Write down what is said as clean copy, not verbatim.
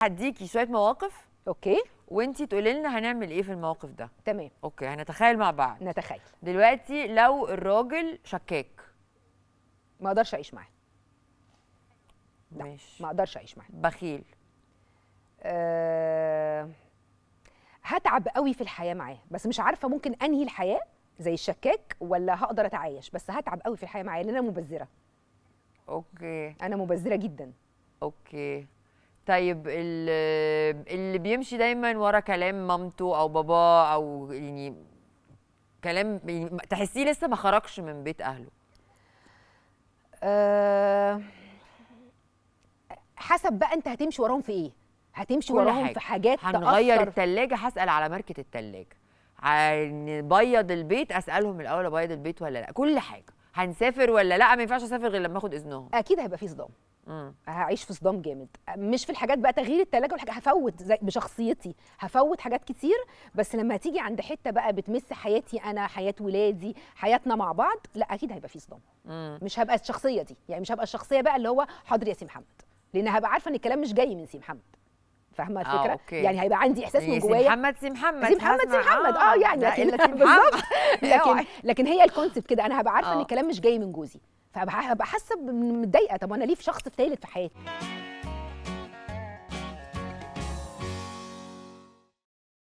هديكي شويه مواقف اوكي وانتي تقولي لنا هنعمل ايه في الموقف ده. تمام. اوكي هنتخيل مع بعض. نتخيل. دلوقتي لو الراجل شكاك ما اقدرش اعيش معاه. لا ماشي. ما اقدرش اعيش معاه. بخيل. هتعب قوي في الحياه معاه، بس مش عارفه ممكن انهي الحياه زي الشكاك ولا هقدر اتعايش، بس هتعب قوي في الحياه معاه لان انا مبذره. اوكي انا مبذره جدا. اوكي. طيب اللي بيمشي دايما ورا كلام مامته او باباه او يعني كلام يعني تحسيه لسه ما خرجش من بيت اهله. حسب بقى انت هتمشي وراهم في ايه. هتمشي كل وراهم حاجة. في حاجات هنغير تأثر. التلاجة، هسأل على ماركة التلاجة. هنبيض البيت، أسألهم الأول أبيض البيت ولا لا. كل حاجة. هنسافر ولا لا، ما ينفعش أسافر غير لما أخد إذنهم. اكيد هيبقى في صدام. هعيش في صدام جامد، مش في الحاجات بقى تغيير التلاجة والحاجات، هفوت زي بشخصيتي هفوت حاجات كتير، بس لما هتيجي عند حته بقى بتمس حياتي انا، حياه ولادي، حياتنا مع بعض، لا اكيد هيبقى في صدام. مش هبقى الشخصيه دي، يعني مش هبقى الشخصيه بقى اللي هو حاضر يا سي محمد، لان هبقى عارفه ان الكلام مش جاي من سي محمد. فاهمه الفكره؟ أوكي. يعني هيبقى عندي احساس من سي جوايا محمد سي محمد سي محمد سي محمد يعني ده إلا لكن سي محمد. بالظبط لكن هي الكونسيبت كده، انا هبقى عارفه ان آه. الكلام مش جاي من جوزي، فهبقى حاسه متضايقه. طب وانا ليه في شخص ثالث في حياتي؟